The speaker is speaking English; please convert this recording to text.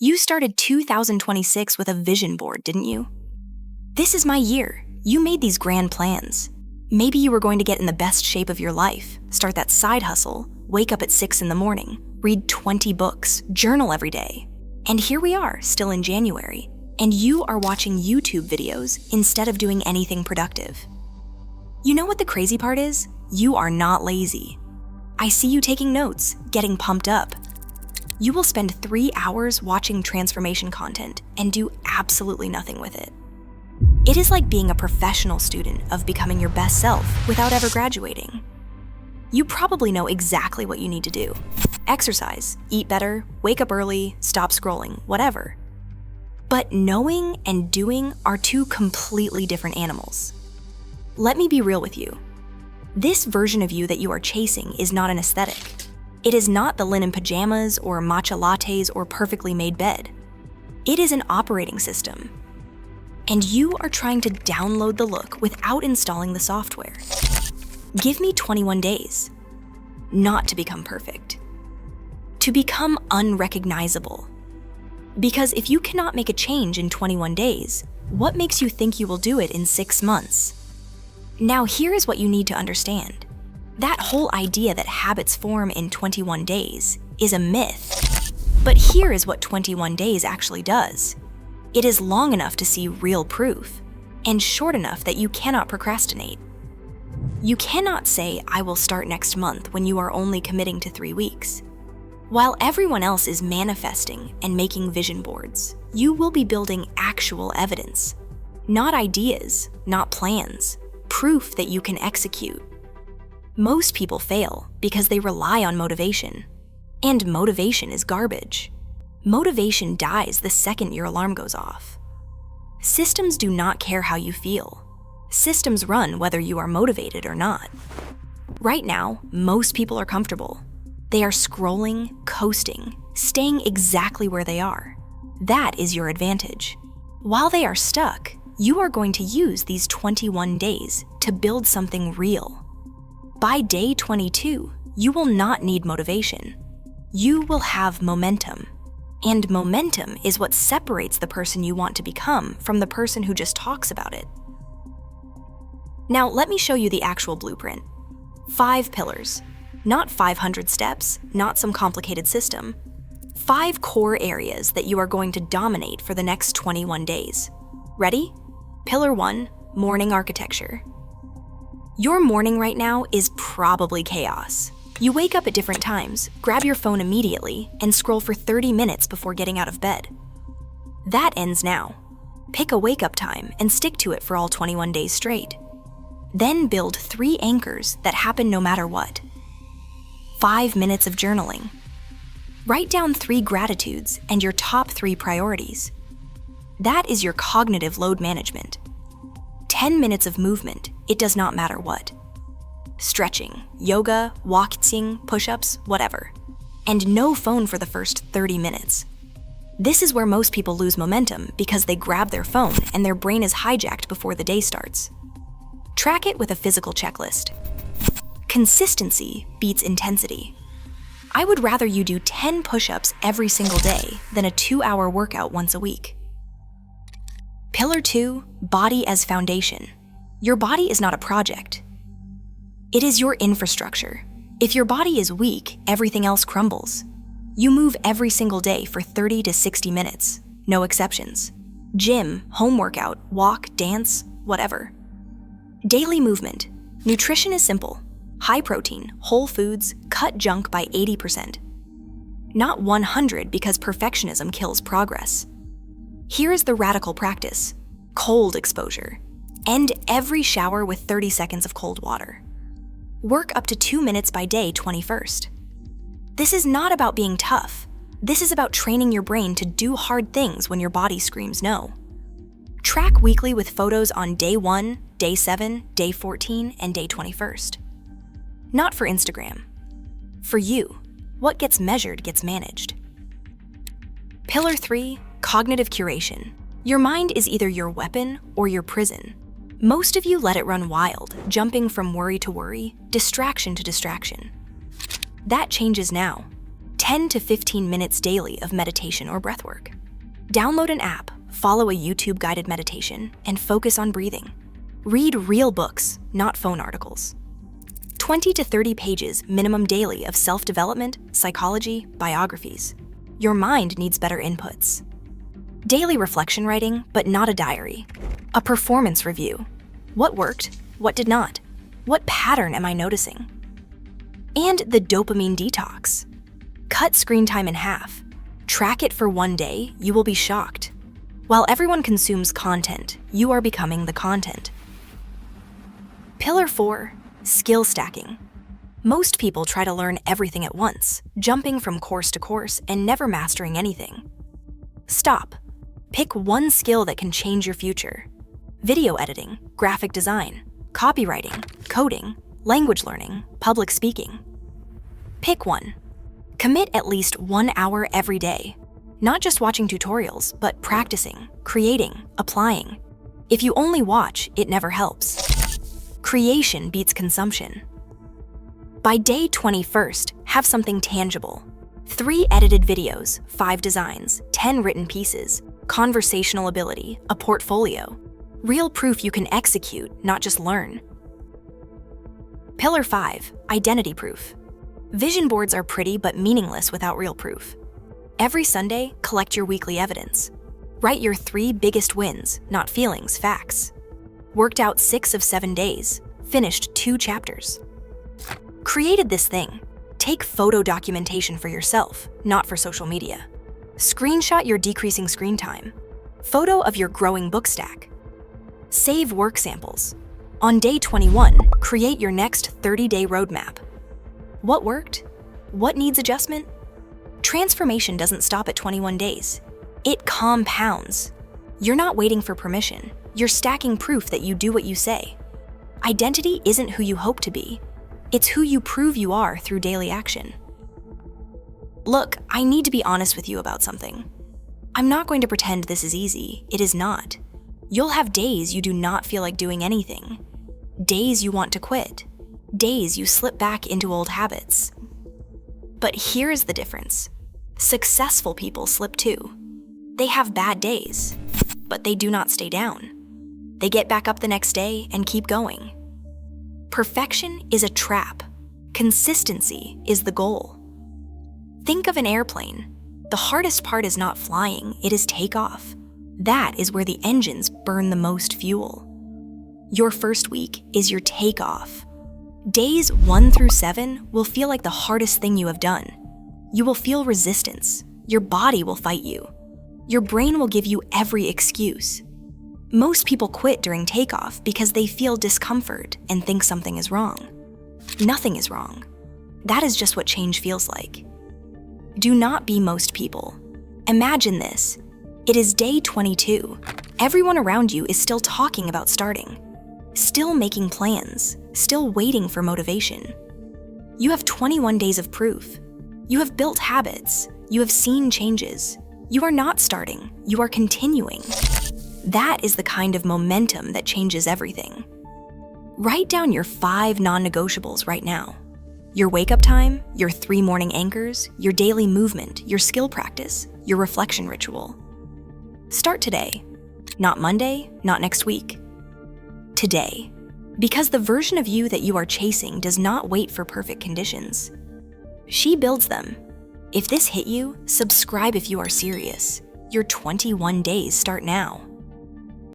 You started 2026 with a vision board, didn't you? This is my year. You made these grand plans. Maybe you were going to get in the best shape of your life, start that side hustle, wake up at 6 in the morning, read 20 books, journal every day. And here we are, still in January, and you are watching YouTube videos instead of doing anything productive. You know what the crazy part is? You are not lazy. I see you taking notes, getting pumped up. You will spend 3 hours watching transformation content and do absolutely nothing with it. It is like being a professional student of becoming your best self without ever graduating. You probably know exactly what you need to do. Exercise, eat better, wake up early, stop scrolling, whatever. But knowing and doing are two completely different animals. Let me be real with you. This version of you that you are chasing is not an aesthetic. It is not the linen pajamas or matcha lattes or perfectly made bed. It is an operating system. And you are trying to download the look without installing the software. Give me 21 days. Not to become perfect. To become unrecognizable. Because if you cannot make a change in 21 days, what makes you think you will do it in 6 months? Now here is what you need to understand. That whole idea that habits form in 21 days is a myth. But here is what 21 days actually does. It is long enough to see real proof, and short enough that you cannot procrastinate. You cannot say, I will start next month when you are only committing to 3 weeks. While everyone else is manifesting and making vision boards, you will be building actual evidence. Not ideas, not plans, proof that you can execute. Most people fail because they rely on motivation. And motivation is garbage. Motivation dies the second your alarm goes off. Systems do not care how you feel. Systems run whether you are motivated or not. Right now, most people are comfortable. They are scrolling, coasting, staying exactly where they are. That is your advantage. While they are stuck, you are going to use these 21 days to build something real. By day 22, you will not need motivation. You will have momentum. And momentum is what separates the person you want to become from the person who just talks about it. Now, let me show you the actual blueprint. 5 pillars. Not 500 steps, not some complicated system. 5 core areas that you are going to dominate for the next 21 days. Ready? Pillar 1, morning architecture. Your morning right now is probably chaos. You wake up at different times, grab your phone immediately, and scroll for 30 minutes before getting out of bed. That ends now. Pick a wake-up time and stick to it for all 21 days straight. Then build 3 anchors that happen no matter what. 5 minutes of journaling. Write down 3 gratitudes and your top 3 priorities. That is your cognitive load management. 10 minutes of movement, it does not matter what. Stretching, yoga, walking, push-ups, whatever. And no phone for the first 30 minutes. This is where most people lose momentum because they grab their phone and their brain is hijacked before the day starts. Track it with a physical checklist. Consistency beats intensity. I would rather you do 10 push-ups every single day than a 2-hour workout once a week. Pillar 2, body as foundation. Your body is not a project. It is your infrastructure. If your body is weak, everything else crumbles. You move every single day for 30 to 60 minutes, no exceptions. Gym, home workout, walk, dance, whatever. Daily movement. Nutrition is simple. High protein, whole foods, cut junk by 80%. Not 100 because perfectionism kills progress. Here is the radical practice. Cold exposure. End every shower with 30 seconds of cold water. Work up to 2 minutes by day 21st. This is not about being tough. This is about training your brain to do hard things when your body screams no. Track weekly with photos on day 1, day 7, day 14, and day 21st. Not for Instagram. For you, what gets measured gets managed. Pillar 3, cognitive curation. Your mind is either your weapon or your prison. Most of you let it run wild, jumping from worry to worry, distraction to distraction. That changes now. 10 to 15 minutes daily of meditation or breathwork. Download an app, follow a YouTube-guided meditation, and focus on breathing. Read real books, not phone articles. 20 to 30 pages minimum daily of self-development, psychology, biographies. Your mind needs better inputs. Daily reflection writing, but not a diary. A performance review. What worked? What did not? What pattern am I noticing? And the dopamine detox. Cut screen time in half. Track it for one day, you will be shocked. While everyone consumes content, you are becoming the content. Pillar 4, skill stacking. Most people try to learn everything at once, jumping from course to course and never mastering anything. Stop. Pick one skill that can change your future. Video editing, graphic design, copywriting, coding, language learning, public speaking. Pick one. Commit at least 1 hour every day. Not just watching tutorials, but practicing, creating, applying. If you only watch, it never helps. Creation beats consumption. By day 21st, have something tangible. 3 edited videos, 5 designs, 10 written pieces, conversational ability, a portfolio. Real proof you can execute, not just learn. Pillar 5, identity proof. Vision boards are pretty but meaningless without real proof. Every Sunday, collect your weekly evidence. Write your 3 biggest wins, not feelings, facts. Worked out 6 of 7 days, finished 2 chapters. Created this thing. Take photo documentation for yourself, not for social media. Screenshot your decreasing screen time. Photo of your growing book stack. Save work samples. On day 21, create your next 30-day roadmap. What worked? What needs adjustment? Transformation doesn't stop at 21 days. It compounds. You're not waiting for permission. You're stacking proof that you do what you say. Identity isn't who you hope to be. It's who you prove you are through daily action. Look, I need to be honest with you about something. I'm not going to pretend this is easy. It is not. You'll have days you do not feel like doing anything. Days you want to quit. Days you slip back into old habits. But here is the difference. Successful people slip too. They have bad days, but they do not stay down. They get back up the next day and keep going. Perfection is a trap. Consistency is the goal. Think of an airplane. The hardest part is not flying, it is takeoff. That is where the engines burn the most fuel. Your first week is your takeoff. Days 1 through 7 will feel like the hardest thing you have done. You will feel resistance. Your body will fight you. Your brain will give you every excuse. Most people quit during takeoff because they feel discomfort and think something is wrong. Nothing is wrong. That is just what change feels like. Do not be most people. Imagine this. It is day 22. Everyone around you is still talking about starting, still making plans, still waiting for motivation. You have 21 days of proof. You have built habits. You have seen changes. You are not starting. You are continuing. That is the kind of momentum that changes everything. Write down your 5 non-negotiables right now. Your wake-up time, your 3 morning anchors, your daily movement, your skill practice, your reflection ritual. Start today. Not Monday, not next week. Today. Because the version of you that you are chasing does not wait for perfect conditions. She builds them. If this hit you, subscribe if you are serious. Your 21 days start now.